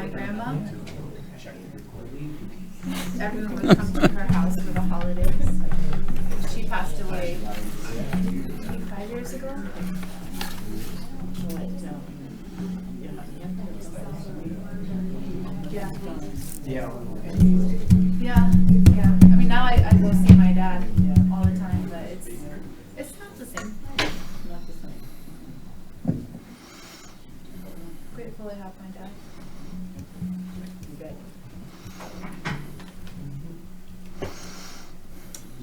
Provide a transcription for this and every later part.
my grandma. Everyone would come to her house for the holidays. She passed away 5 years ago. Yeah. Yeah. I mean, now I go see my dad all the time, but it's not the same. Grateful I have my dad.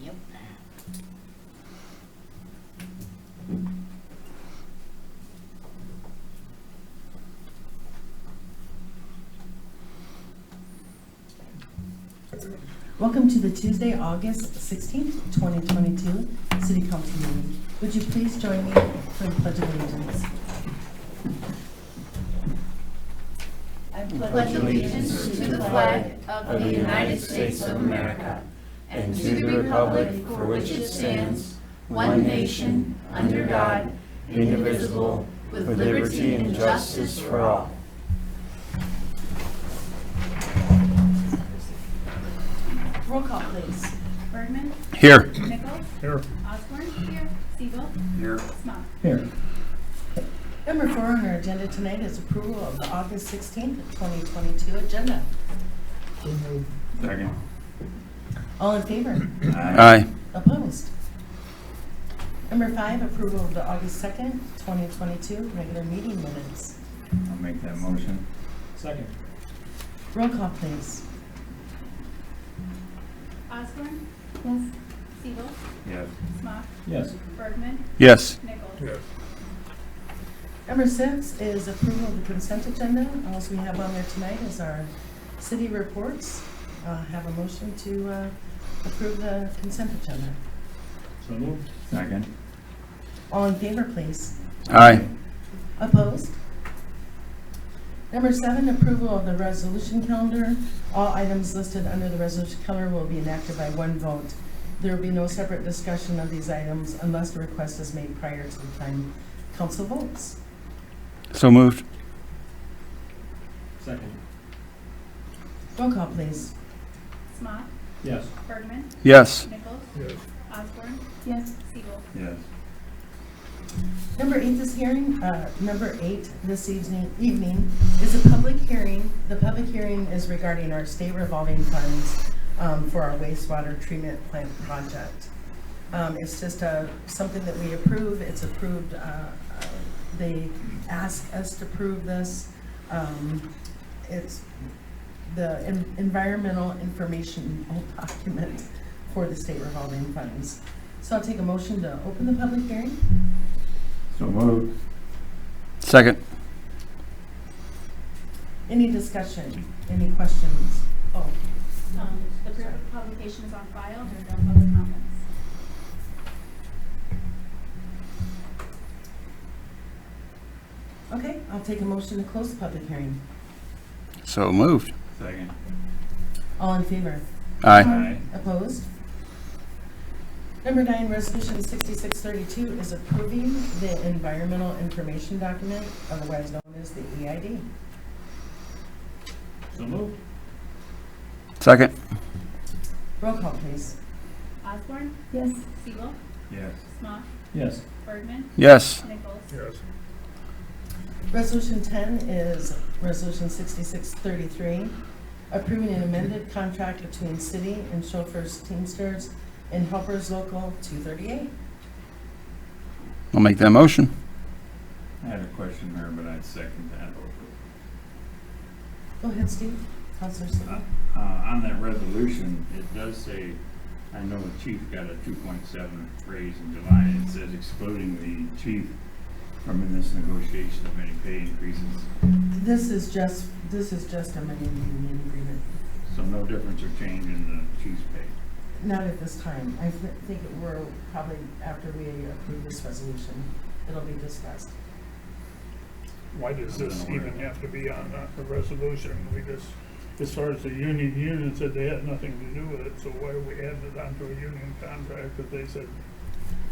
Yep. Welcome to the Tuesday, August 16th, 2022 City Council meeting. Would you please join me for the Pledge of Allegiance? I pledge allegiance to the flag of the United States of America and to the republic for which it stands, one nation, under God, indivisible, with liberty and justice for all. Roll call, please. Bergman? Here. Nichols? Here. Osborne? Here. Siegel? Here. Smock? Here. Number 4 on our agenda tonight is approval of the August 16th, 2022 agenda. Second. All in favor? Aye. Opposed? Number 5, approval of the August 2nd, 2022 regular meeting minutes. I'll make that motion. Second. Roll call, please. Osborne? Yes. Siegel? Yes. Smock? Yes. Bergman? Yes. Nichols? Yes. Number 6 is approval of the consent agenda. All we have on there tonight is our city reports. Have a motion to approve the consent agenda. So moved. Second. All in favor, please. Aye. Opposed? Number 7, approval of the resolution calendar. All items listed under the resolution calendar will be enacted by one vote. There will be no separate discussion of these items unless the request is made prior to the time council votes. So moved. Second. Roll call, please. Smock? Yes. Bergman? Yes. Nichols? Yes. Osborne? Yes. Siegel? Yes. Number 8 this evening is a public hearing. The public hearing is regarding our state revolving funds for our wastewater treatment plant project. It's just something that we approve. It's approved. They ask us to approve this. It's the environmental information document for the state revolving funds. So I'll take a motion to open the public hearing. So moved. Second. Any discussion? Any questions? Oh, The publication is on file. There are no public comments. okay. I'll take a motion to close the public hearing. So moved. Second. All in favor? Aye. Opposed? Number 9, Resolution 6632 is approving the environmental information document, otherwise known as the EID. So moved. Second. Roll call, please. Osborne? Yes. Siegel? Yes. Smock? Yes. Bergman? Yes. Nichols? Yes. Resolution 10 is Resolution 6633, approving an amended contract between city and chauffeurs, Teamsters, and Helpers Local 238. I'll make that motion. I had a question there, but I'd second that. Go ahead, Steve. Councilor Steve. On that resolution, it does say, I know the chief got a 2.7 raise in July, and it says excluding the chief from in this negotiation of any pay increases. This is just a money union agreement. So no difference or change in the chief's pay. Not at this time. I think it will probably after we approve this resolution, it'll be discussed. Why does this even have to be on the resolution? We just, as far as the union said they had nothing to do with it, so why do we add it onto a union contract that they said?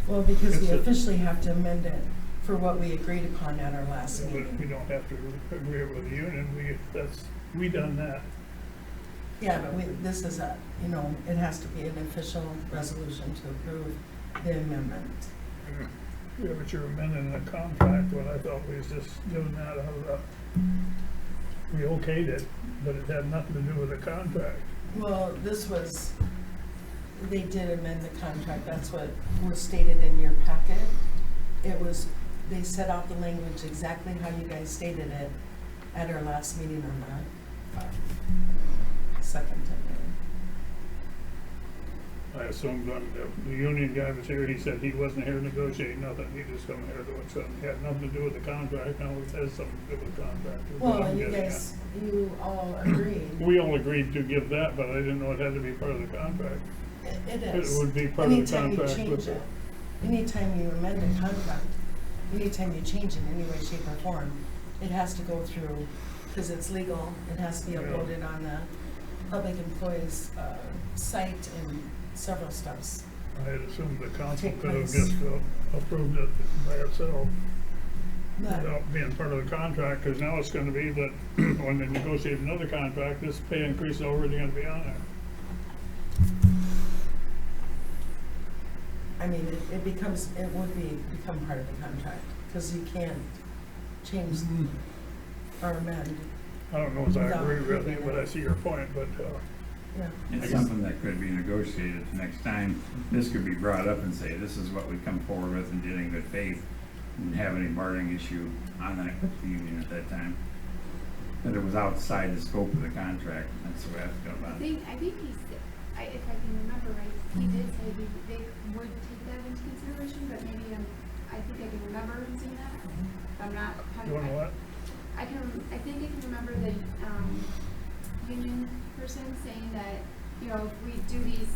Well, because we It's a- officially have to amend it for what we agreed upon at our last But we meeting. don't have to agree with the union, we done that. Yeah, but this is a, it has to be an official resolution to approve the amendment. Yeah, but you're amending the contract, when I thought we was just doing that out of we okayed it, but it had nothing to do with the contract. Well, they did amend the contract, that's what was stated in your packet. They set out the language exactly how you guys stated it at our last meeting on the second. I assumed when the union guy was here, he said he wasn't here to negotiate nothing, he just come here doing something, it had nothing to do with the contract, now it has something to do with the contract. is what Well, I'm you getting guys, you all agreed. at. We all agreed to give that, but I didn't know it had to be part of the contract. It It is. would be part of the Anytime you contract change with it, anytime you amend a contract, anytime you change it in any way, shape, or form, it has to go through, because it's legal, it has to be Yeah. uploaded on the public employees site and several steps. I had assumed the council Take could have place. just approved it by itself But without being part of the contract, because now it's gonna be that when they negotiate another contract, this pay increase is already gonna be on there. I mean, it would become part of the contract, because you can't change or amend, I don't know if I Without agree with you, approving but it. I see your point, but, yeah. It's something that could be negotiated next time. This could be brought up and say, this is what we come forward with and did in good faith, and have any bargaining issue on that with the union at that time. That it was outside the scope of the contract, that's the way I feel about it. I think he said, if I can remember right, he did say they would take that into consideration, but maybe I think I can remember him saying that. I'm not. you wanna what? I think I can remember the, union person saying that, if we do these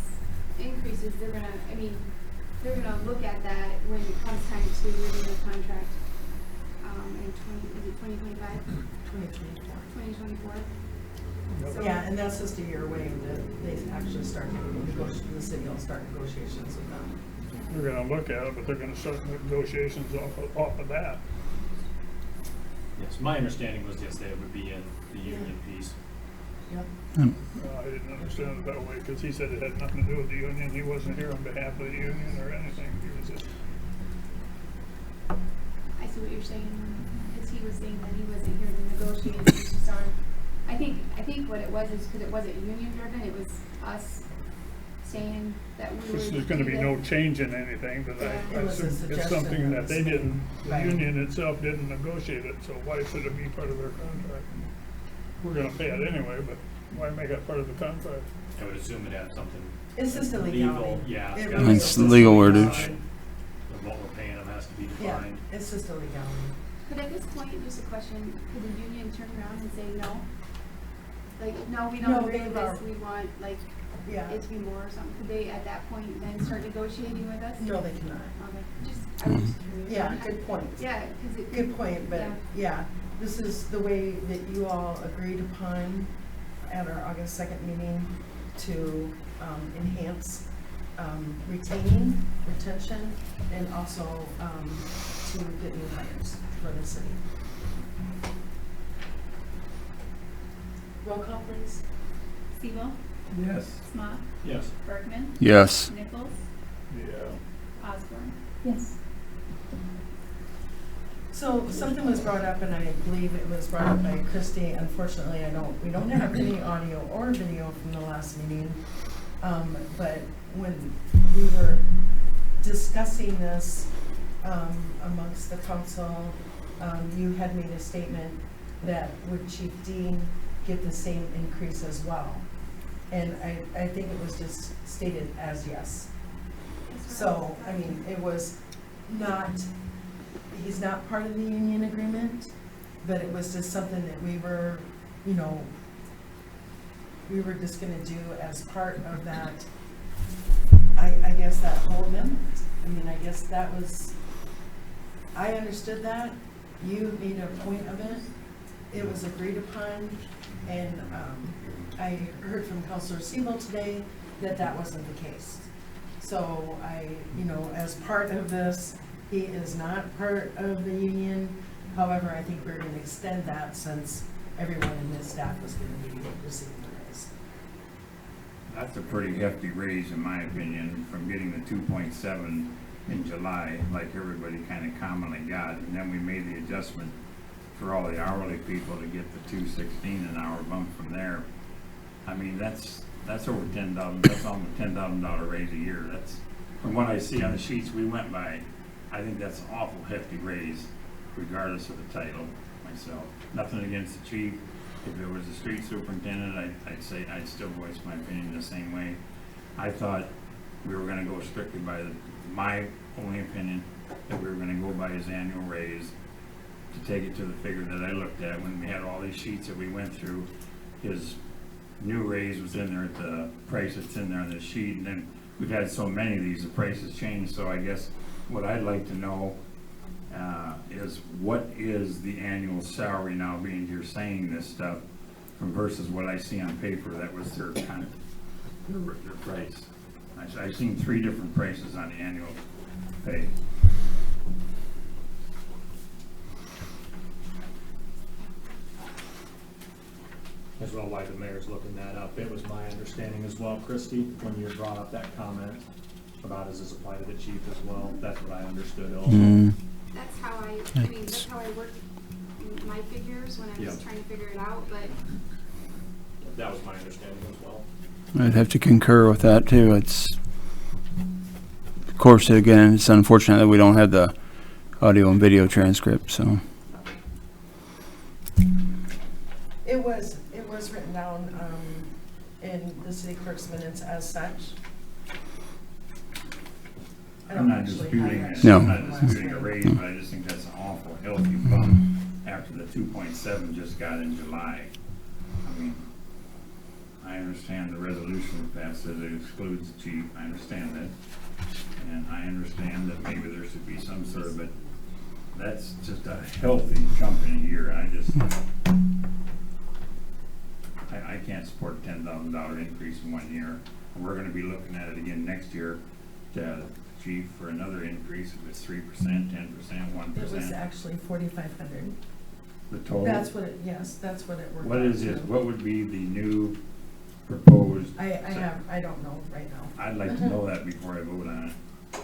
increases, they're gonna look at that when it comes time to review the contract, in 2025, 2024. 2024? So- Yeah, and that's just a year away that they actually start the city will start negotiations with them. They're gonna look at it, but they're gonna start negotiations off of that. Yes, my understanding was yes, they would be in the union piece. Yep. I didn't understand it that way, because he said it had nothing to do with the union, he wasn't here on behalf of the union or anything, he was just, I see what you're saying, because he was saying that he wasn't here to negotiate, it was just on, I think what it was is because it wasn't union driven, it was us saying that we were. there's gonna be no change in anything, but Yeah. I It was a assume it's suggestion something that they didn't, the Right. union itself didn't negotiate it, so why should it be part of their contract? We're gonna pay it anyway, but why make it part of the contract? I would assume it had something It's just a legal, legality. yeah. It It's really got is It's just legal a wordage. legality. what we're paying them has to be Yeah, defined. it's just a legality. But at this point, just a question, could the union turn around and say no? Like, no, we No, don't agree with they've this, we want, like, Yeah. it to be more or something, could they at that point then start negotiating with us? No, they cannot. Okay, I was just curious. Yeah, good point. Yeah, because it. Good point, but Yeah. yeah, this is the way that you all agreed upon at our August 2nd meeting to enhance retaining, retention, and also to get new hires for the city. Roll call, please. Siebel, Yes. Smock, Yes. Berkman, Yes. Nichols, Yeah. Osborne. Yes. So something was brought up, and I believe it was brought up by Christie. Unfortunately, we don't have any audio or video from the last meeting. But when we were discussing this amongst the council, you had made a statement that would Chief Dean get the same increase as well? And I think it was just stated as yes. So, I mean, it was not, he's not part of the union agreement, but it was just something that we were just gonna do as part of that, I guess that whole amendment. I mean, I guess that was, I understood that, you made a point of it, it was agreed upon, and, I heard from Councilor Siebel today that that wasn't the case. So as part of this, He is not part of the union. However, I think we're gonna extend that since everyone in his staff was gonna be receiving a raise. That's a pretty hefty raise, in my opinion, from getting the 2.7 in July, like everybody kind of commonly got, and then we made the adjustment for all the hourly people to get the 2.16 an hour bump from there. I mean, that's over $10,000. That's almost $10,000 raise a year. That's, from what I see on the sheets we went by, I think that's an awful hefty raise, regardless of the title. Myself, nothing against the chief. If it was the street superintendent, I'd say I'd still voice my opinion the same way. I thought we were going to go strictly by my only opinion, that we were going to go by his annual raise, to take it to the figure that I looked at when we had all these sheets that we went through. His new raise was in there at the price that's in there on this sheet, and then we've had so many of these, the prices changed. So I guess what I'd like to know is what is the annual salary now, being you're saying this stuff, from versus what I see on paper that was their kind of their price. I've seen 3 different prices on the annual pay. As well, why the mayor's looking that up. It was my understanding as well, Christie, when you brought up that comment about does this apply to the chief as well? That's what I understood also. That's how I mean, that's how I worked my figures when I was Yeah. trying to figure it out, but That was my understanding as well. I'd have to concur with that too. It's, of course, again, it's unfortunate that we don't have the audio and video transcript, so. It was written down, in the city clerk's minutes as such. I I'm don't not actually disputing have it. that No. I'm not disputing a raise, but I just think that's an awful healthy bump after the 2.7 just got in July. I mean, I understand the resolution that passed says it excludes the chief. I understand that. And I understand that maybe there should be some sort of, but that's just a healthy jump in a year. I can't support a $10,000 increase in 1 year. And we're gonna be looking at it again next year to chief for another increase, if it's 3%, 10%, 1%. It was actually 4,500. The total? That's what it, yes, that's what it worked out. What is to. it, what would be the new proposed? I don't know right now. I'd like to know that before I vote on it.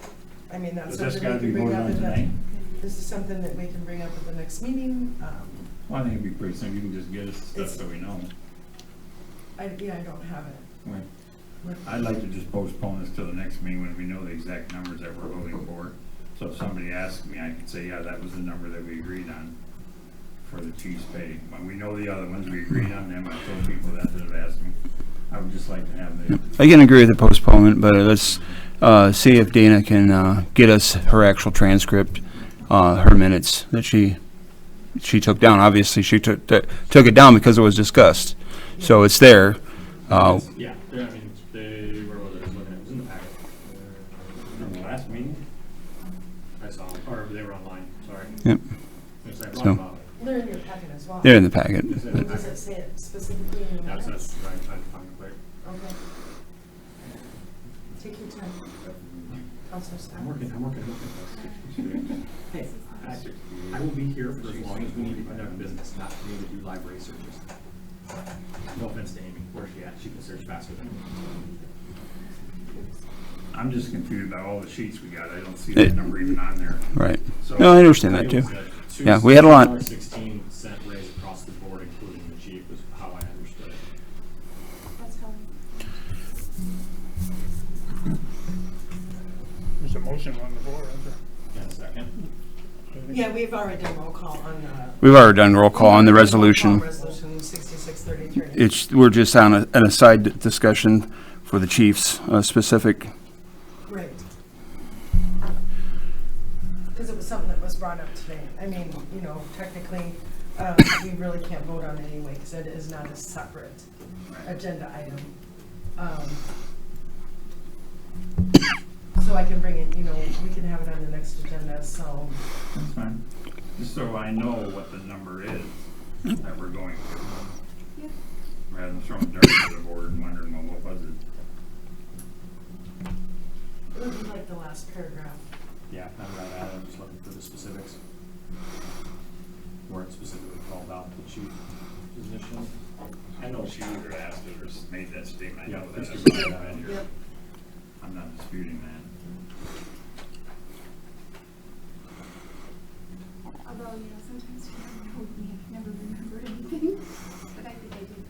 I mean, that's Does this something gotta we be can bring voted up on in the, tonight? this is something that we can bring up at the next meeting. Well, I think it'd be pretty simple, you can just get us stuff so we know. I don't have it. Right. What- I'd like to just postpone this till the next meeting when we know the exact numbers that we're voting for. So if somebody asks me, I can say, yeah, that was the number that we agreed on for the chief's pay. When we know the other ones, we agreed on them. I told people that have asked me. I would just like to have the, I can agree with the postponement, but let's see if Dana can get us her actual transcript, her minutes that she took down. Obviously, she took it down because it was discussed, so it's there. Yeah, I mean, where was it? I was looking at, it was in the packet. from the last meeting. I saw them, or they were online, sorry. Yep. It's like, So- about it. They're in your packet as well. They're in the packet. Is it in the Does packet? it say it specifically in your That's minutes? right, I find it clear. Okay. Take your time. Counselor Scott. I'm working. Hey, I will be here for as long as we need to conduct business, not for me to do library searches. No offense to Amy, where's she at? She can search faster than me. I'm just confused about all the sheets we got. I don't see that number even on there. Right. So- No, I understand that It too. was a Yeah, we had a lot. $16 raise across the board, including the chief, is how I understood it. that's how. There's a motion on the floor, isn't there? And a second. Yeah, we've already done roll call on, We've already done roll call on the resolution. Resolution 6633. We're just on an aside discussion for the chief's specific. Right. Because it was something that was brought up today. I mean, you know, technically, we really can't vote on it anyway, because it is not a separate agenda item. So I can bring it, you know, we can have it on the next agenda, so. That's fine. Just so I know what the number is that we're going to. Yep. Rather than throwing dirt to the board and wondering, well, what was it? It would be like the last paragraph. Yeah, I'm right at it, just the specifics. Where it specifically called out the chief position. I know she either asked it or made that statement. I know Yeah, that. let's give that in here. Yep. I'm not disputing that. Although, you know, sometimes we never remember anything, but I think I did.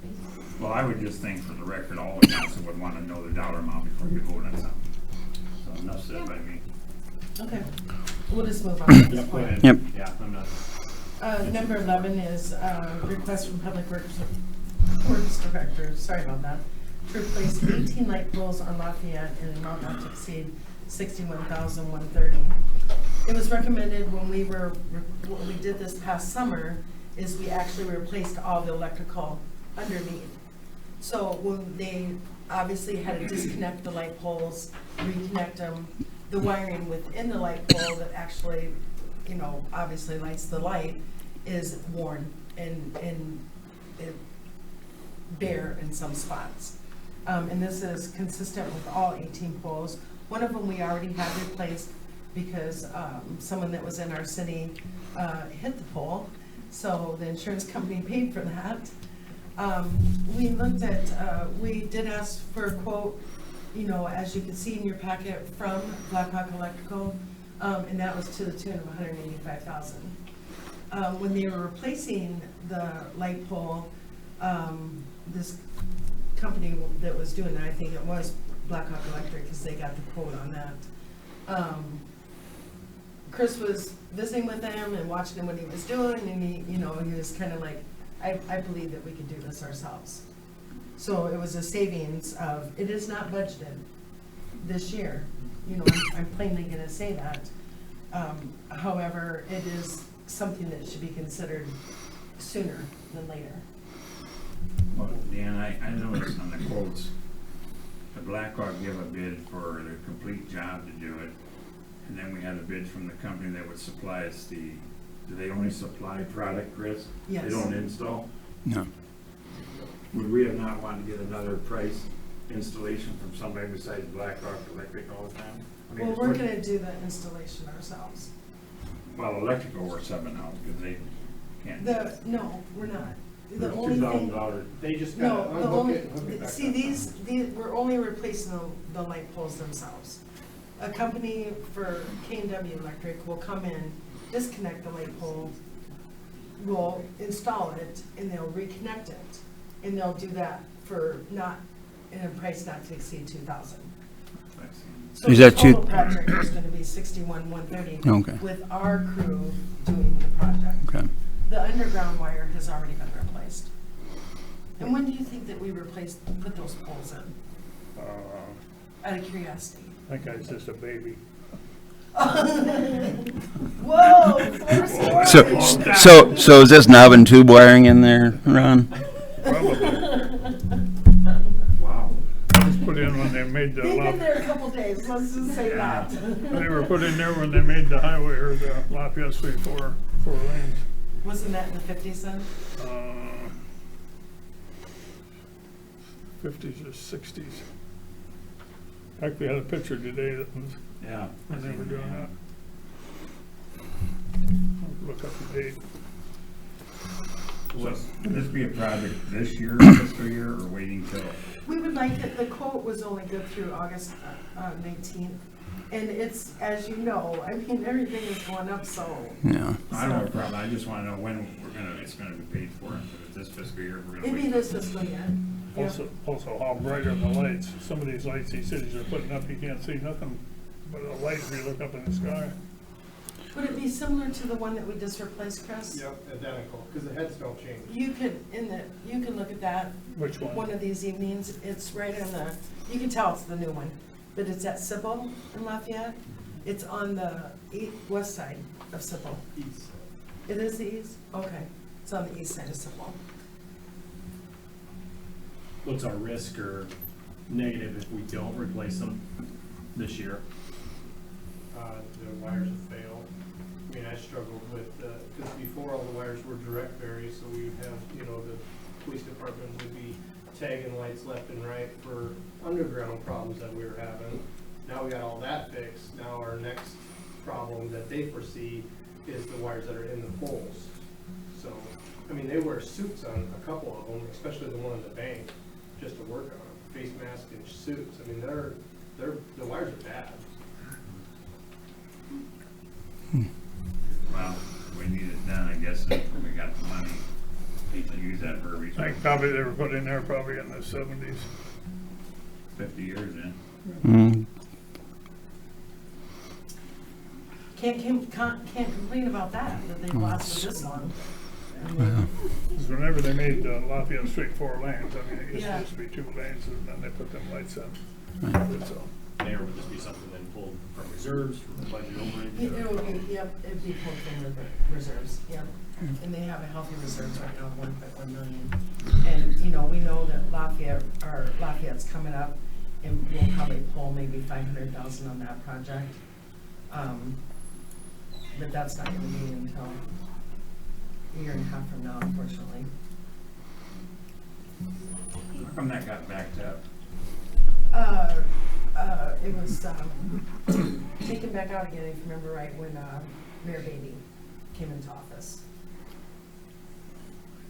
basically. Well, I would just think for the record, all the council would want to know the dollar amount before you vote on something. So enough said by me. Okay, we'll just move on at this Yep, go point. ahead. Yep. Yeah, I'm not. Number 11 is request from Public Works Director, sorry about that, to replace 18 light poles on Lafayette in an amount not to exceed $61,130. It was recommended when what we did this past summer is we actually replaced all the electrical underneath. So when they obviously had to disconnect the light poles, reconnect them, the wiring within the light pole that actually, you know, obviously lights the light is worn and it bare in some spots. And this is consistent with all 18 poles. One of them we already had replaced because someone that was in our city hit the pole, so the insurance company paid for that. We looked at, we did ask for a quote, you know, as you can see in your packet from Blackhawk Electrical, and that was to the tune of $185,000. When they were replacing the light pole, this company that was doing that, I think it was Blackhawk Electric, because they got the quote on that. Chris was visiting with him and watching him what he was doing, and he, you know, he was kind of like, I believe that we could do this ourselves. So it was a savings of, it is not budgeted this year. You know, I'm plainly gonna say that. However, it is something that should be considered sooner than later. Well, Dan, I noticed on the quotes, the Blackhawk gave a bid for the complete job to do it. And then we had a bid from the company that would supply us do they only supply product, Chris? Yes. They don't install? No. Would we have not wanted to get another price installation from somebody besides Blackhawk Electric all the time? I mean, Well, it's we're what- gonna do the installation ourselves. Well, electrical we're subbing out because they can't. No, we're not. The There's only thing, $2,000. They just no, got the to only, hook it back see, up. these, we're only replacing the light poles themselves. A company for K&W Electric will come in, disconnect the light pole, will install it, and they'll reconnect it. And they'll do that for not, in a price not to exceed $2,000. So Is the that two- total project is gonna be $61,130. Okay. With our crew doing the project. Okay. The underground wire has already been replaced. And when do you think that we put those poles in? Out of curiosity. That guy's just a baby. Whoa! 4 stories. So is this knob and tube wiring in there, Ron? Probably. Wow. Just put in when they made the, They've been there a couple days, let's just say Yeah. that. they were put in there when they made the highway or the Lafayette Street four lanes. Wasn't that in the 50s then? 50s or 60s. Actually, had a picture today that was, Yeah. when they were doing that. I'll look up the date. So, would this be a project this year, fiscal year, or waiting till? We would like it, the quote was only good through August 19th. And it's, as you know, I mean, everything is going up, so. Yeah. I don't have a problem. I just want to know when it's going to be paid for. If it's this fiscal year, we're going to It'd be wait. this fiscal year. Yeah. Also how bright are the lights? Some of these lights these cities are putting up, you can't see nothing but a light if you look up in the sky. Would it be similar to the one that we just replaced, Chris? Yep, identical, because the heads don't change. You could, you can look at that. Which one? One of these evenings, it's right on the, you can tell it's the new one, but it's at Sybil in Lafayette. It's on the west side of Sybil. East. It is the east? Okay, it's on the east side of Sybil. What's our risk or negative if we don't replace them this year? The wires have failed. I mean, I struggled with, because before all the wires were direct bury, so we would have, you know, the police department would be tagging lights left and right for underground problems that we were having. Now we got all that fixed. Now our next problem that they foresee is the wires that are in the poles. So, I mean, they wear suits on a couple of them, especially the one in the bank, just to work on them, face mask and suits. I mean, the wires are bad. Well, we need it done, I guess, if we got the money. Hate to use that verbiage. I think probably they were put in there probably in the 70s. 50 years in. Mm, Can't complain about that they've lasted this long. I mean, Because whenever they made Lafayette Street 4 lanes, I mean, it Yeah. used to be 2 lanes, and then they put them lights in. So, Mayor, would this be something then pulled from reserves, from the budget overage? It would be, yep, it'd be pulled from the reserves, yep. And they have a healthy reserves right now of 1.1 million. And, you know, we know that Lafayette's coming up, and we'll probably pull maybe 500,000 on that project. But that's not gonna be until a year and a half from now, unfortunately. How come that got backed up? It was, taken back out again, if you remember right, when, Mayor Beatty came into office.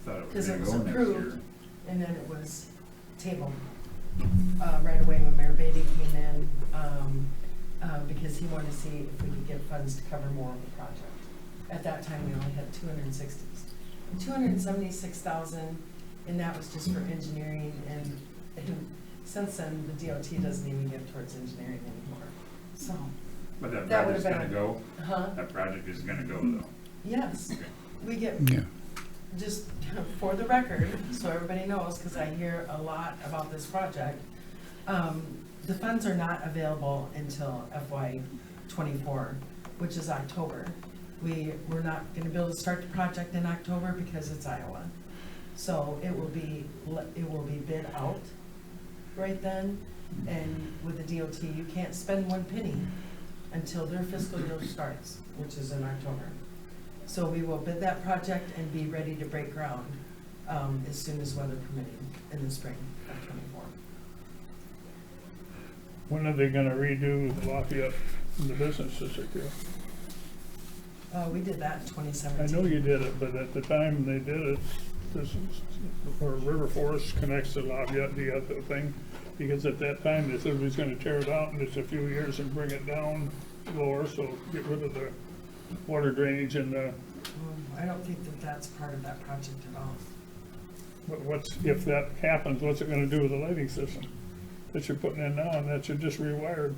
I thought it was Because it gonna was go next approved, year. and then it was tabled, right away when Mayor Beatty came in, because he wanted to see if we could get funds to cover more of the project. At that time, we only had 276,000, and that was just for engineering, and since then, the DOT doesn't even give towards engineering anymore, so. But that That would've project's gonna been- go? Huh? That project is gonna go though? Yes, we get, yeah. just for the record, so everybody knows, because I hear a lot about this project, the funds are not available until FY '24, which is October. We're not gonna be able to start the project in October because it's Iowa. So it will be bid out right then, and with the DOT, you can't spend one penny until their fiscal year starts, which is in October. So we will bid that project and be ready to break ground as soon as weather permitting in the spring of '24. when are they gonna redo Lafayette in the business district here? We did that in I 2017. know you did it, but at the time they did it, this is, where River Forest connects to Lafayette, the other thing, because at that time, they said we was gonna tear it out in just a few years and bring it down lower, so get rid of the water drainage and the, I don't think that that's part of that project at all. if that happens, what's it gonna do with the lighting system that you're putting in now and that you just rewired?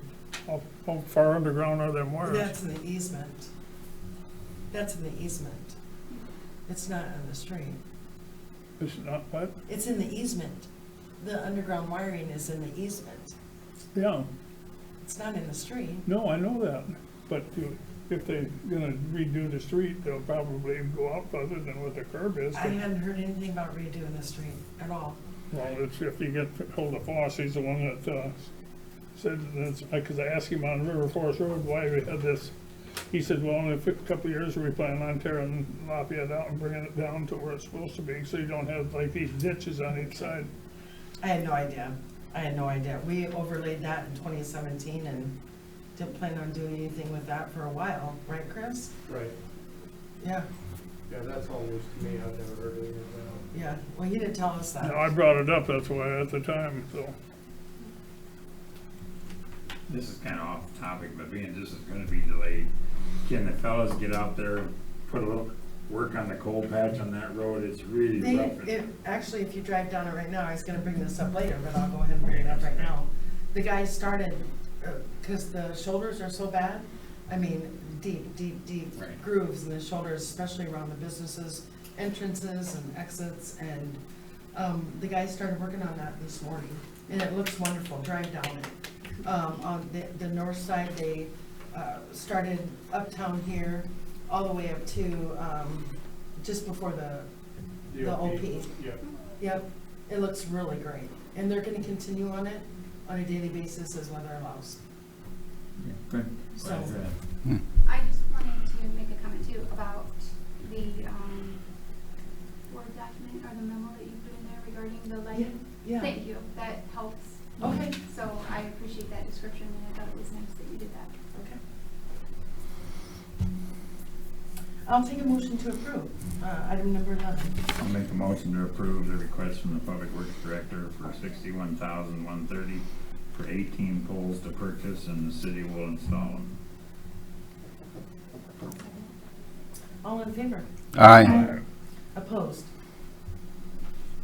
How far underground are them wires? That's in the easement. That's in the easement. It's not on the street. It's not, what? It's in the easement. The underground wiring is in the easement. Yeah, It's not in the street. no, I know that, but if they're gonna redo the street, they'll probably go out further than what the curb is. I hadn't heard anything about redoing the street at all. Well, it's if you get hold of Foss, he's the one that, said, that's, because I asked him on River Forest Road why we had this. He said, well, in a couple of years, we plan on tearing Lafayette out and bringing it down to where it's supposed to be, so you don't have like these ditches on each side. I had no idea. We overlaid that in 2017 and didn't plan on doing anything with that for a while, right, Chris? Right. Yeah, Yeah, that's all news to me. I've never heard anything about it. yeah. Well, you didn't tell us that. No, I brought it up, that's why, at the time, so. This is kinda off topic, but being this is gonna be delayed, can the fellas get out there and put a little work on the coal patch on that road? It's really rough. Actually, if you drive down it right now, I was gonna bring this up later, but I'll go ahead and bring it up right now. The guy started, because the shoulders are so bad, I mean, deep Right. grooves in the shoulders, especially around the businesses, entrances and exits, and the guy started working on that this morning, and it looks wonderful. Drive down it. On the north side, they started uptown here, all the way up to just before the OP. Yeah. Yep, it looks really great, and they're gonna continue on it on a daily basis as weather allows. Yeah, good. So- Glad to hear that. I just wanted to make a comment too about the Word document or the memo that you put in there regarding the lighting. Yeah. Thank you, that helps. Okay. So I appreciate that description, and I thought it was nice that you did that. Okay. I'll take a motion to approve, item number 11. I'll make a motion to approve the request from the Public Works Director for $61,130 for 18 poles to purchase, and the city will install them. All in favor? Aye. Opposed?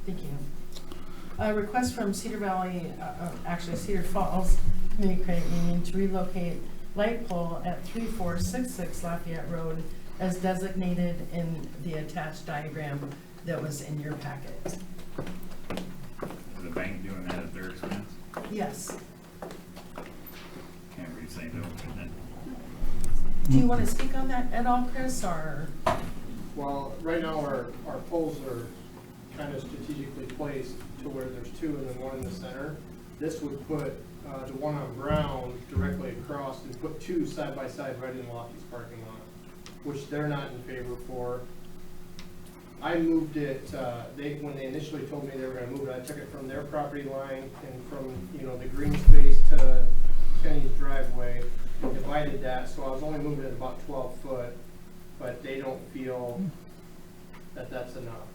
Thank you. A request from Cedar Valley, Cedar Falls Community Credit Union to relocate light pole at 3466 Lafayette Road as designated in the attached diagram that was in your packet. Is the bank doing that at their expense? Yes. Can't really say no, can it? Do you want to speak on that at all, Chris, or? Well, right now our poles are kind of strategically placed to where there's two and then one in the center. This would put the one on Brown directly across and put two side by side right in Lockheed's parking lot, which they're not in favor for. I moved it, when they initially told me they were gonna move it, I took it from their property line and from, the green space to Kenny's driveway and divided that, so I was only moving it about 12 foot, but they don't feel that that's enough.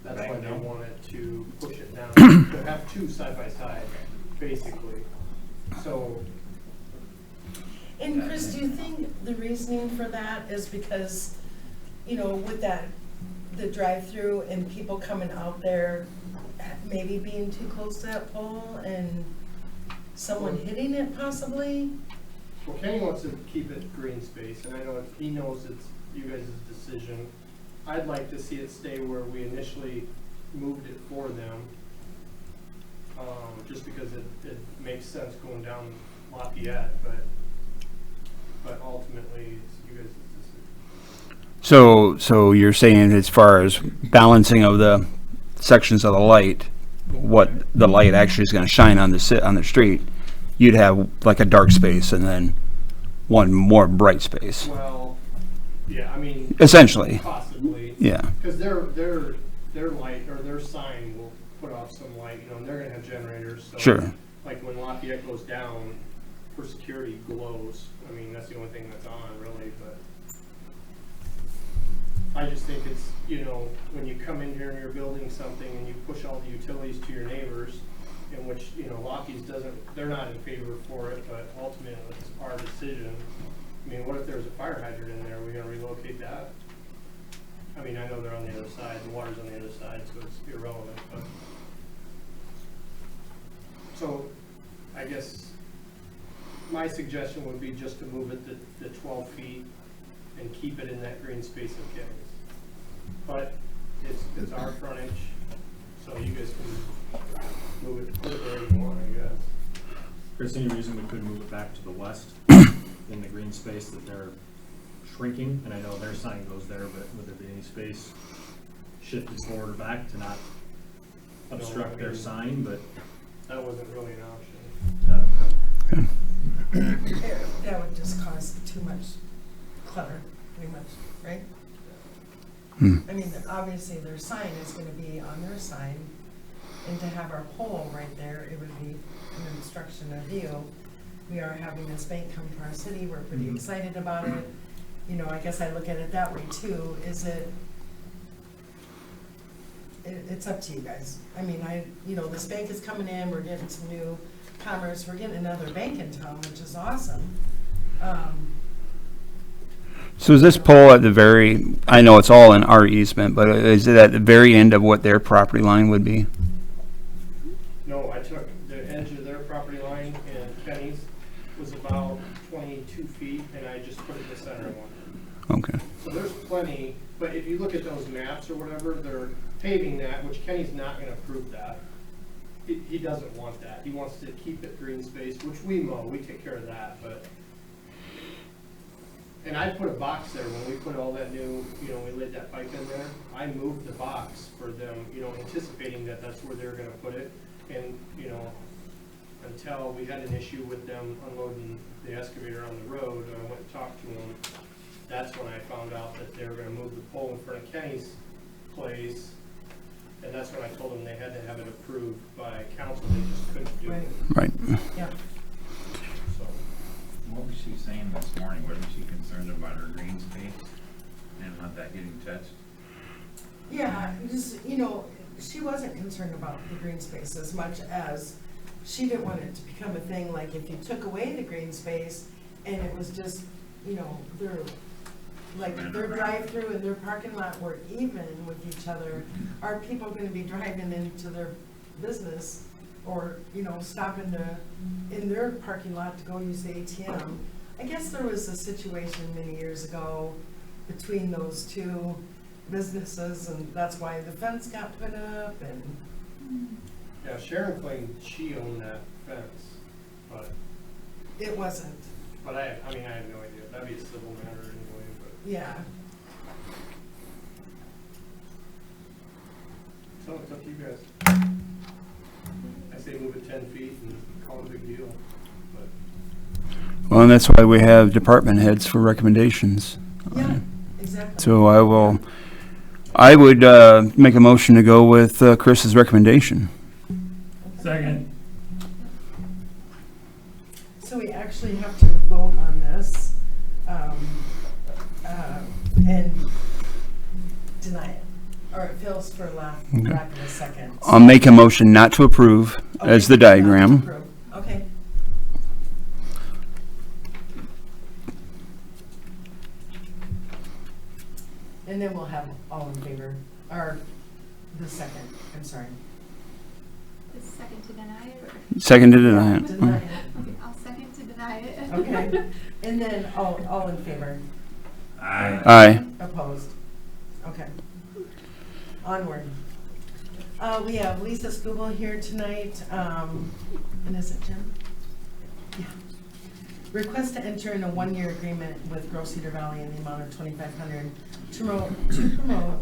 That's why they wanted to push it down, to have two side by side, basically. So. And Chris, do you think the reasoning for that is because, with the drive-through and people coming out there maybe being too close to that pole and someone hitting it possibly? Well, Kenny wants to keep it green space, and I know he knows it's you guys' decision. I'd like to see it stay where we initially moved it for them, just because it makes sense going down Lafayette, but ultimately it's you guys' decision. So you're saying as far as balancing of the sections of the light, what the light actually is going to shine on the street, you'd have like a dark space and then one more bright space. Well, yeah, I mean. Essentially. Possibly. Yeah. Because their light, or their sign will put off some light, and they're gonna have generators, so. Sure. Like when Lafayette goes down, for security glows, I mean, that's the only thing that's on, really, but. I just think it's, when you come in here and you're building something and you push all the utilities to your neighbors, in which, Lockheed's they're not in favor for it, but ultimately it's our decision. I mean, what if there's a fire hydrant in there? Are we gonna relocate that? I mean, I know they're on the other side, the water's on the other side, so it's irrelevant, but. So, I guess my suggestion would be just to move it the 12 feet and keep it in that green space of Kenny's. But it's our frontage, so you guys can move it, put it where you want, I guess. Chris, any reason we couldn't move it back to the west in the green space that they're shrinking? And I know their sign goes there, but would there be any space shifted forward or back to not obstruct their sign, but? That wasn't really an option. That would just cause too much clutter, pretty much, right? I mean, obviously their sign is going to be on their side, and to have our pole right there, it would be an obstruction of view. We are having this bank come to our city, we're pretty excited about it. I guess I look at it that way too, it's up to you guys. I mean, this bank is coming in, we're getting some new commerce, we're getting another bank in town, which is awesome. So is this pole at the I know it's all in our easement, but is it at the very end of what their property line would be? No, I took the edge of their property line, and Kenny's was about 22 feet, and I just put it in the center one. Okay. So there's plenty, but if you look at those maps or whatever, they're paving that, which Kenny's not gonna approve that. He doesn't want that. He wants to keep it green space, which we mow, we take care of that, but. And I put a box there when we put all that new, we laid that pipe in there. I moved the box for them, anticipating that that's where they were gonna put it. And, until we had an issue with them unloading the excavator on the road, and I went and talked to them. That's when I found out that they were gonna move the pole in front of Kenny's place. And that's when I told them they had to have it approved by council, they just couldn't do it. Right. Yeah. So, What was she saying this morning? Wasn't she concerned about her green space? and not that getting touched? Yeah, just, she wasn't concerned about the green space as much as she didn't want it to become a thing, like if you took away the green space and it was just, their drive-through and their parking lot were even with each other, are people gonna be driving into their business or, stopping in their parking lot to go use the ATM? I guess there was a situation many years ago between those two businesses, and that's why the fence got put up, and Yeah, Sharon claimed she owned that fence, but it wasn't. I have no idea. That'd be a civil matter anyway, but. Yeah. So it's up to you guys. I say move it 10 feet and call it a big deal, but. Well, and that's why we have department heads for recommendations. Yeah, exactly. So I would make a motion to go with Chris's recommendation. Second. So we actually have to vote on this, and deny it, or it fails for lack of a second. I'll make a motion not to approve as the Okay, diagram. approve. Okay. And then we'll have all in favor, or the second, I'm sorry. The second to deny it, or? Second to deny it. Deny it. Okay, I'll second to deny it. Okay, and then all in favor, Aye. opposed? Okay. Onward. We have Lisa Scooble here tonight, and is it Jim? Yeah. Request to enter in a one-year agreement with Grove Cedar Valley in the amount of $2,500 to promote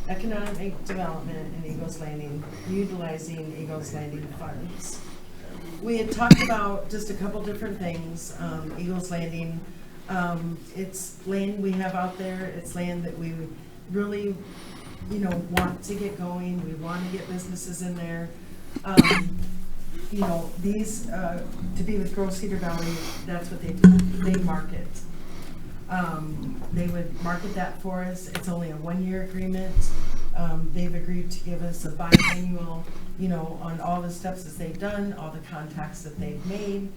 economic development in Eagles Landing, utilizing Eagles Landing funds. We had talked about just a couple different things. Eagles Landing, it's land we have out there. It's land that we really, want to get going. We want to get businesses in there. These, to be with Grove Cedar Valley, that's what they do. They market. They would market that for us. It's only a one-year agreement. They've agreed to give us a biannual, on all the steps that they've done, all the contacts that they've made.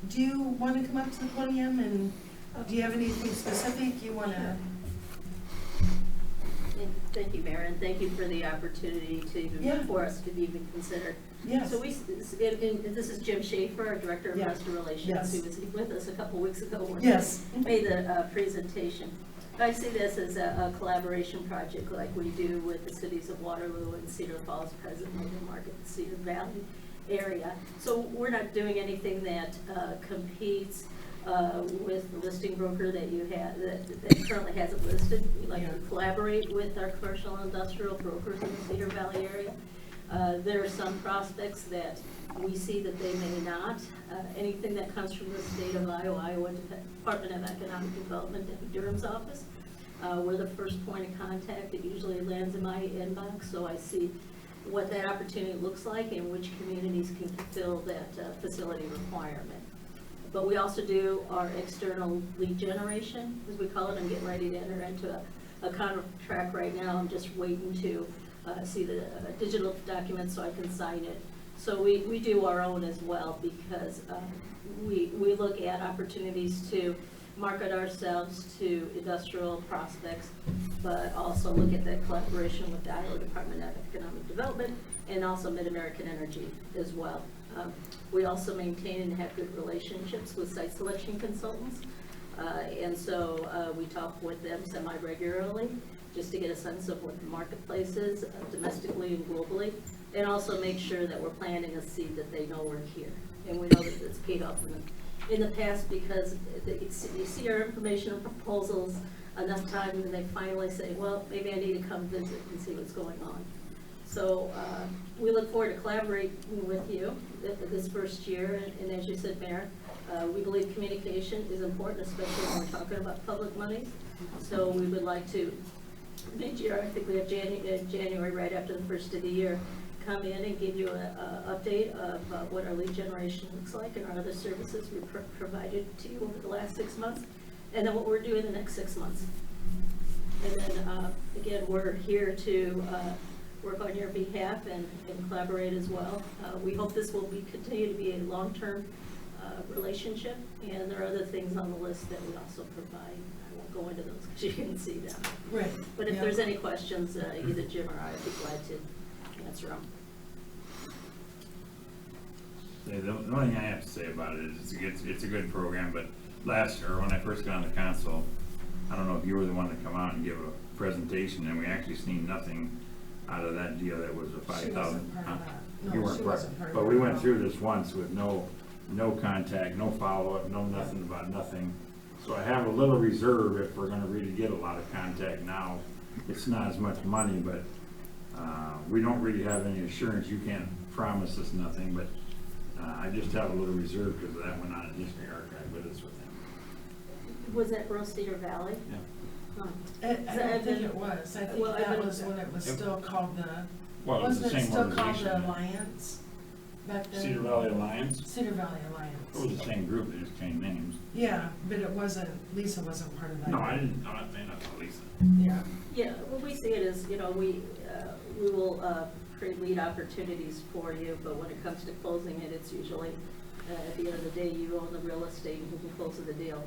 Do you want to come up to the podium, and do you have anything specific you want to? Thank you, Mayor, and thank you for the opportunity for us to even consider. Yes. So this is Jim Schaefer, our Director of Investor Relations, Yes. who was with us a couple weeks ago when Yes. we made the presentation. I see this as a collaboration project like we do with the cities of Waterloo and Cedar Falls, presently in the Market, Cedar Valley area. So we're not doing anything that competes with the listing broker that you have, that currently has it listed. We like to collaborate with our commercial and industrial brokers in the Cedar Valley area. There are some prospects that we see that they may not. Anything that comes from the state of Iowa Department of Economic Development, Debbie Durham's office, we're the first point of contact. It usually lands in my inbox, so I see what that opportunity looks like and which communities can fulfill that facility requirement. But we also do our external lead generation, as we call it. I'm getting ready to enter into a contract right now. I'm just waiting to see the digital document so I can sign it. So we do our own as well, because we look at opportunities to market ourselves to industrial prospects, but also look at that collaboration with the Iowa Department of Economic Development and also Mid-American Energy as well. We also maintain and have good relationships with site selection consultants. And so we talk with them semi-regularly just to get a sense of what the marketplace is domestically and globally, and also make sure that we're planting a seed that they know we're here. And we know that it's paid off in the past, because you see our information and proposals enough time and they finally say, well, maybe I need to come visit and see what's going on. So we look forward to collaborating with you this first year. And as you said, Mayor, we believe communication is important, especially when we're talking about public monies. So we would like to, mid-year, I think we have January right after the first of the year, come in and give you an update of what our lead generation looks like and our other services we provided to you over the last 6 months, and then what we're doing the next 6 months. And then, again, we're here to work on your behalf and collaborate as well. We hope this will continue to be a long-term relationship, and there are other things on the list that we also provide. I won't go into those because you can see them. Right. But if Yeah. there's any questions, either Jim or I would be glad to answer them. Yeah, the only thing I have to say about it is it's a good program, but last year, when I first got on the council, I don't know if you were the one to come out and give a presentation, and we actually seen nothing out of that deal that was a She 5,000. wasn't part of that. You No, weren't she part, wasn't part of but that. we went through this once with no contact, no follow-up, no nothing about nothing. So I have a little reserve if we're gonna really get a lot of contact now. It's not as much money, but, we don't really have any assurance. You can't promise us nothing, but, I just have a little reserve because that went on a district archive with us with him. Was that Rose Cedar Valley? Yeah. Huh. I don't think it was. I think Well, I've that been- was when it was still called the, Well, it was the wasn't it same still called organization. the Alliance back then? Cedar Valley Alliance. Cedar Valley It Alliance. was the same group, they just changed names. Yeah, but it wasn't, Lisa wasn't part of that. No, I'm not saying that's Lisa. Yeah. Yeah, well, we see it as, we will create lead opportunities for you, but when it comes to closing it, it's usually, at the end of the day, you own the real estate and who can close the deal.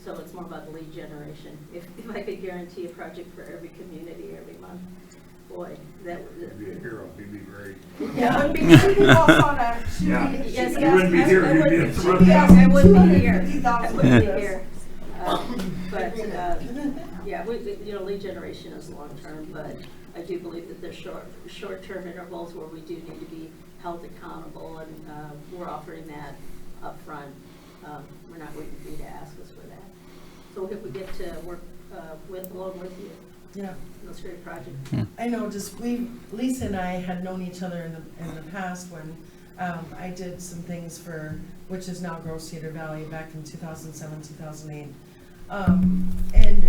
So it's more about the lead generation. If I could guarantee a project for every community every month, boy, that You'd be a would. hero, you'd be great. Yeah, it would be pretty well thought out. She'd Yeah. be- Yes, she'd You wouldn't be I here, you'd would- be at the she'd front. be asking I would be here. I 250,000 would be for here. this. But, yeah, lead generation is long-term, but I do believe that there's short-term intervals where we do need to be held accountable, and we're offering that upfront. We're not waiting for you to ask us for that. So if we get to work along with you, Yeah. that's a great project. I know, Lisa and I had known each other in the past when I did some things for, which is now Grove Cedar Valley, back in 2007, 2008. And,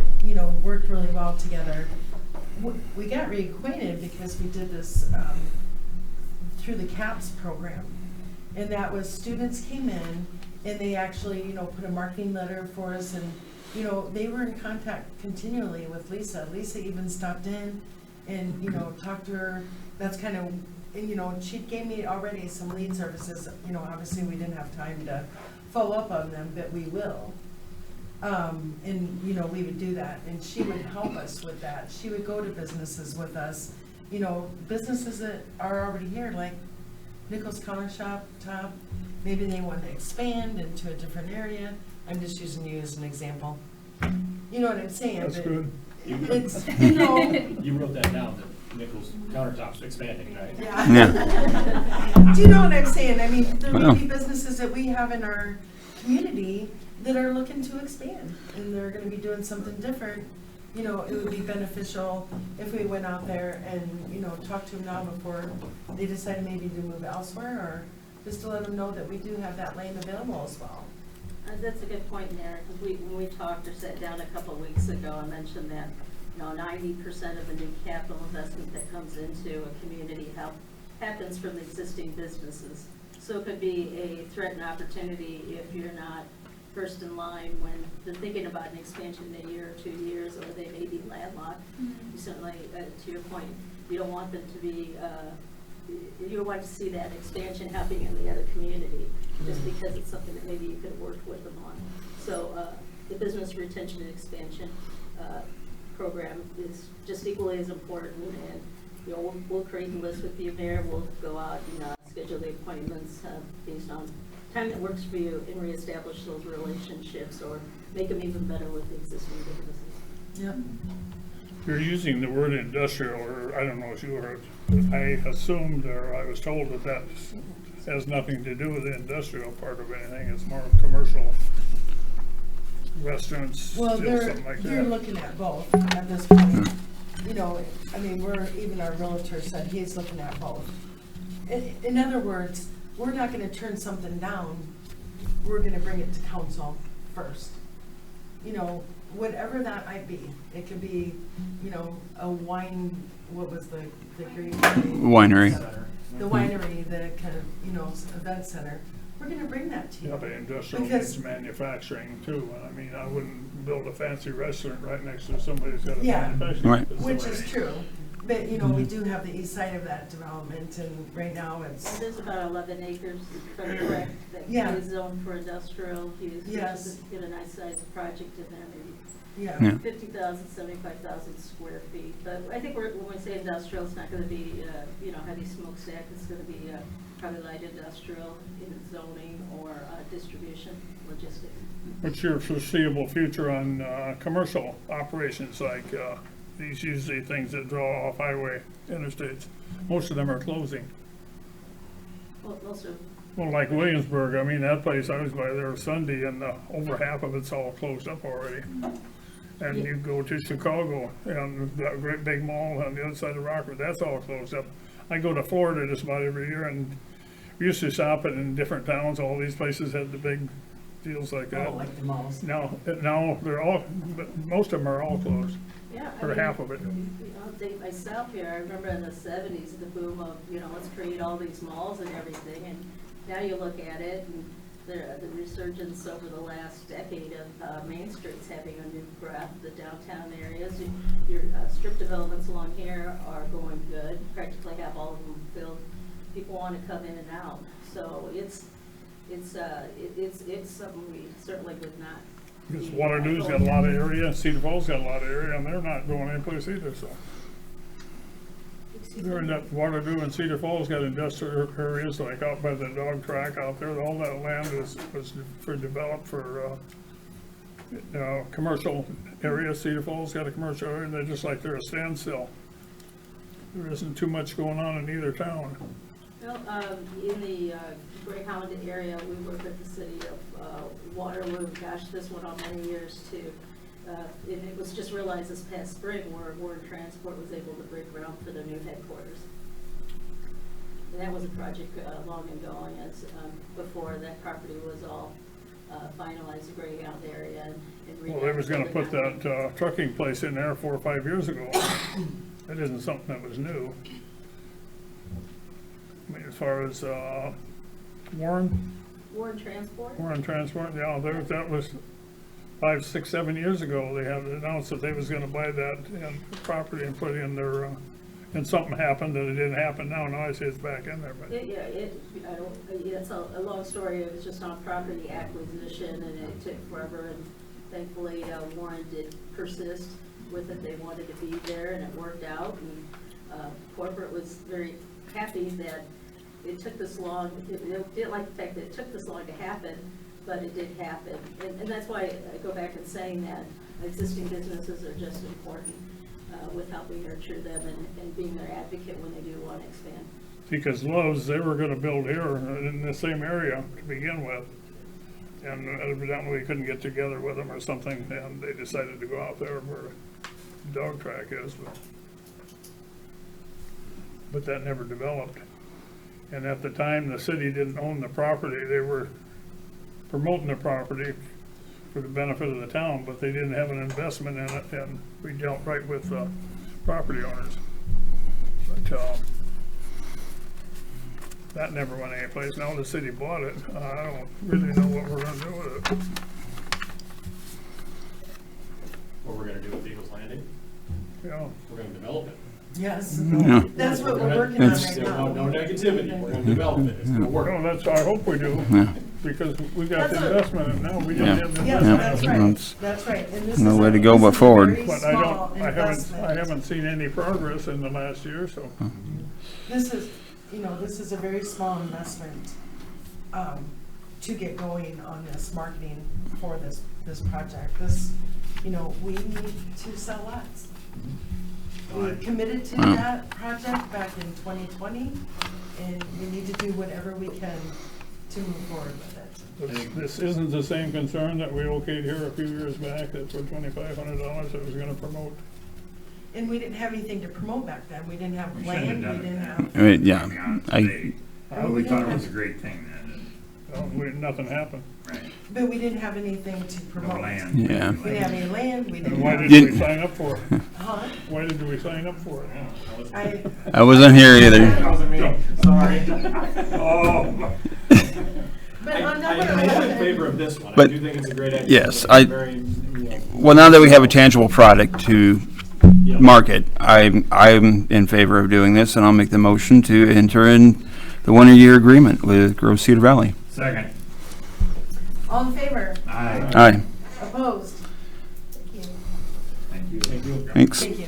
worked really well together. We got reacquainted because we did this through the CAPS program. And that was, students came in and they actually, put a marketing letter for us, and they were in contact continually with Lisa. Lisa even stopped in and, talked to her. That's kind of, and, she gave me already some lead services. Obviously we didn't have time to follow up on them, but we will. And, we would do that, and she would help us with that. She would go to businesses with us, businesses that are already here, like Nichols Counter Shop, Top. Maybe they want to expand into a different area. I'm just using you as an example. You know what I'm saying? That's but good. It's, You wrote that down, that Nichols Countertop's expanding, right? Yeah. Do you know what I'm saying? I mean, there may be businesses that we have in our community that are looking to expand, and they're gonna be doing something different. It would be beneficial if we went out there and, talked to them now before they decided maybe to move elsewhere, or just to let them know that we do have that lane available as well. That's a good point, Mary, because when we talked or sat down a couple of weeks ago, I mentioned that, 90% of the new capital investment that comes into a community happens from the existing businesses. So it could be a threat and opportunity if you're not first in line when they're thinking about an expansion in a year or 2 years, or they may be landlocked. You certainly, to your point, you don't want them to be, you don't want to see that expansion happening in the other community, just because it's something that maybe you could have worked with them on. So the business retention and expansion program is just equally as important, and we'll create a list with you, Mayor. We'll go out and schedule the appointments based on time that works for you, and reestablish those relationships or make them even better with the existing businesses. Yep. You're using the word industrial, or I don't know if you heard, I assumed, or I was told that has nothing to do with the industrial part of anything. It's more commercial, restaurants, Well, something like you're that. looking at both at this point. Even our realtor said he's looking at both. In other words, we're not gonna turn something down, we're gonna bring it to council first. Whatever that might be. It could be, a wine, what was the green? Winery. The winery, the kind of, event center. we're gonna bring that to you. Yeah, but industrial Because- needs manufacturing too. I mean, I wouldn't build a fancy restaurant right next to somebody who's got a Yeah. manufacturing Right. Which facility. is true, but, you know, we do have the east side of that development, and right now it's, There's about 11 acres, if I'm correct, that Yeah. is zoned for industrial use. Yes. Which is get a nice sized project in there, maybe yeah. Yeah. 50,000, 75,000 square feet. But I think when we say industrial, it's not gonna be, you know, heavy smokestack. It's gonna be probably light industrial in zoning or distribution, logistics. What's your foreseeable future on commercial operations like these usually things that draw off highway interstates? Most of them are closing. Well, most of, Well, like Williamsburg, I mean, that place, I was by there Sunday and over half of it's all closed up already. And you go to Chicago and that great big mall on the other side of Rockford, that's all closed up. I go to Florida just about every year and we used to shop it in different towns. All these places had the big deals like that. Oh, like the malls. Now they're all, but most of them are all closed, yeah. I or mean, half of it. I'll date myself here. I remember in the 70s, the boom of, you know, let's create all these malls and everything. And now you look at it and the resurgence over the last decade of Main Street's having a new breath. The downtown areas, your strip developments along here are going good. Practically have all of them filled. People want to come in and out. So it's something we certainly would not. Because Waterloo's got a lot of area, Cedar Falls got a lot of area, and they're not going anyplace either, so. Excuse They're in me? that Waterloo and Cedar Falls got industrial areas like out by the dog track out there. All that land was developed for commercial area. Cedar Falls got a commercial area, and they're just like they're a standstill. There isn't too much going on in either town. Well, in the Greyhound area, we work with the city of Waterloo. Gosh, this went on many years too. And it was just realized this past spring where Warren Transport was able to break ground for their new headquarters. And that was a project long and going, as before that property was all finalized, the Greyhound area. And Well, they was gonna put that trucking place in there 4 or 5 years ago. That isn't something that was new. I mean, as far as Warren Transport? Transport, yeah, that was 5, 6, 7 years ago. They have announced that they was gonna buy that property and put in their, and something happened that it didn't happen now. Now I see it's back in there, but. It's a long story. It was just on property acquisition and it took forever, and thankfully Warren did persist with it. They wanted to be there and it worked out, and corporate was very happy that it took this long. They didn't like the fact that it took this long to happen, but it did happen. And that's why I go back and saying that existing businesses are just important with helping nurture them and being their advocate when they do want to expand. Because Lowe's, they were gonna build here in the same area to begin with. And evidently we couldn't get together with them or something, and they decided to go out there where the dog track is, but that never developed. And at the time, the city didn't own the property. They were promoting the property for the benefit of the town, but they didn't have an investment in it, and we dealt right with property owners. But that never went anyplace. Now the city bought it. I don't really know what we're gonna do with it. What we're gonna do with Eagles Landing, Yeah, we're gonna develop it. Yes, Yeah. that's what we're working on right No now. negativity, we're gonna develop it, it's gonna work. no, that's, I hope we do, Yeah. because we got the That's what- investment, and now we didn't Yeah. have the Yes, investment. that's That's- right, that's right. And this No is way a- to go this but is a forward. very But small I investment. haven't seen any progress in the last year, so. This is, this is a very small investment to get going on this marketing for this project. We need to sell lots. We committed to that project back in 2020, and we need to do whatever we can to move forward with it. This isn't the same concern that we okayed here a few years back, that for $2,500 it was gonna promote. And we didn't have anything to promote back then. We didn't have We shouldn't have land, we done it didn't then. have. I mean, To yeah, be honest, I, we thought it was a great thing then, Nothing happened. right? But we didn't have anything to No promote. land. Yeah. We didn't have any land, we And didn't why have, did we sign up for it? huh? Why did we sign up for it? I wasn't here either. That wasn't me, sorry. Oh, But I on am number in 11, favor of this one. I But- do think it's a great idea. Yes, It's I- very, you know, Well, now that we have a tangible product to yeah. market, I'm in favor of doing this, and I'll make the motion to enter in the 1-year agreement with Grove Cedar Valley. Second. all in favor? Aye. Aye. Opposed? Thank you. Thank you. Thank you. Thanks. Thank you.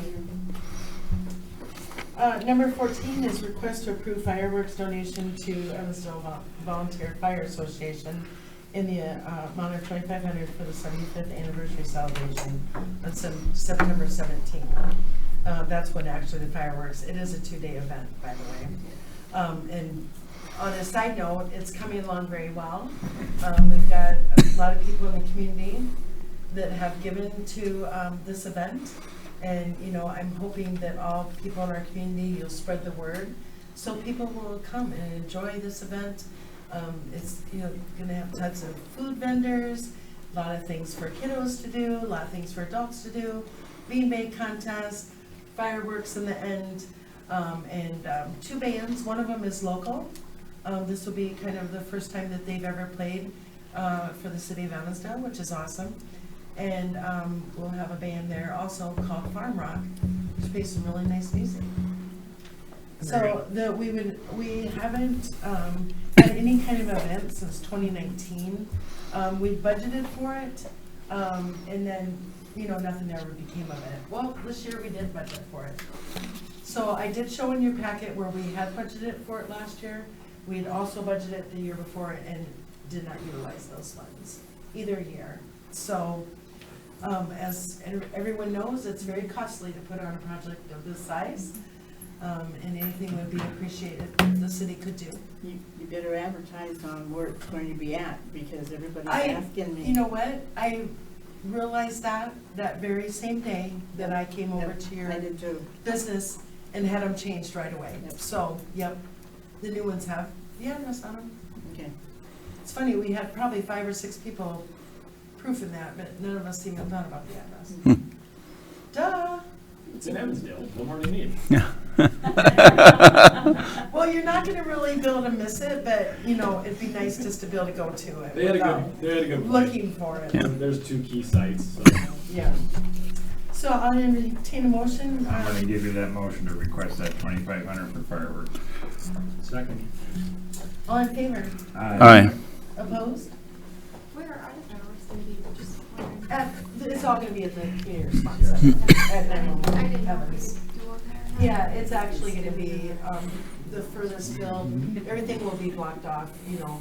Number 14 is request to approve fireworks donation to Evansdale Volunteer Fire Association in the amount of $2,500 for the 75th anniversary celebration on September 17th. That's when actually the fireworks, it is a 2-day event, by the way. And on a side note, it's coming along very well. We've got a lot of people in the community that have given to this event. And, you know, I'm hoping that all people in our community, you'll spread the word so people will come and enjoy this event. It's, you know, gonna have tons of food vendors, a lot of things for kiddos to do, a lot of things for adults to do, beanbag contest, fireworks in the end, and 2 bands. One of them is local. This will be kind of the first time that they've ever played for the city of Evansdale, which is awesome. And we'll have a band there also called Farm Rock, which plays some really nice music. So we haven't had any kind of event since 2019. We budgeted for it, and then, you know, nothing ever became of it. Well, this year we did budget for it. So I did show in your packet where we had budgeted for it last year. We had also budgeted the year before and did not utilize those funds either year. So as everyone knows, it's very costly to put on a project of this size, and anything would be appreciated that the city could do. You better advertise on where it's going to be at, because everybody's I- asking me. You know what? I realized that very same day that I came over to your I did too. business and had them changed right away. Yep. So, yep, the new ones have the address on them. Okay. It's funny, we had probably 5 or 6 people proofing that, but none of us even thought about the address. Duh! It's in Evansdale. What more do you need? Well, you're not gonna really be able to miss it, but, you know, it'd be nice just to be able to go to it They had without they had a good point. looking for it. Yeah. There's 2 key sites, so. Yeah. So I'll entertain a motion. I'm gonna give you that motion to request that 2,500 for fireworks. Second. All in favor? Aye. Opposed? Where are the fireworks gonna be? Just wondering. It's all gonna be at the community response center at I didn't know if Evans. we could do it there. Yeah, it's actually gonna be, the furthest field, everything will be blocked off, you know,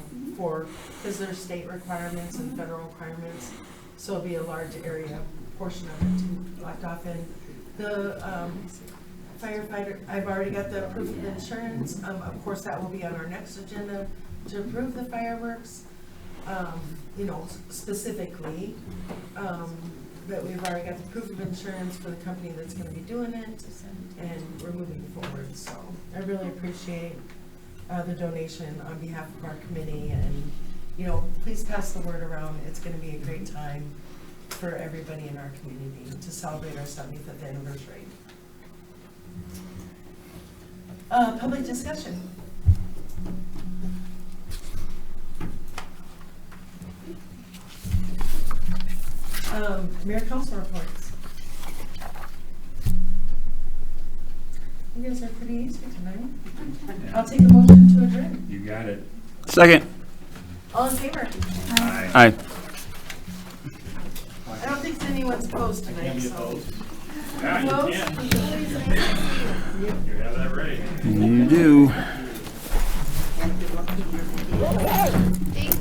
because there's state requirements and federal requirements. So it'll be a large area, portion of it to be blocked off. And the firefighter, I've already got the proof of insurance. Of course, that will be on our next agenda to approve the fireworks, you know, specifically. But we've already got the proof of insurance for the company that's gonna be doing it, and we're moving forward. So I really appreciate the donation on behalf of our committee, and, you know, please pass the word around. It's gonna be a great time for everybody in our community to celebrate our 75th anniversary. Public discussion. Mayor council reports. You guys are pretty easy tonight. I'll take a motion to adjourn. You got it. Second. All in favor? Aye. Aye. I don't think anyone's opposed tonight, Can't be so. opposed. Yeah, you Opposed? can. You have that ready. You do. And good luck to you.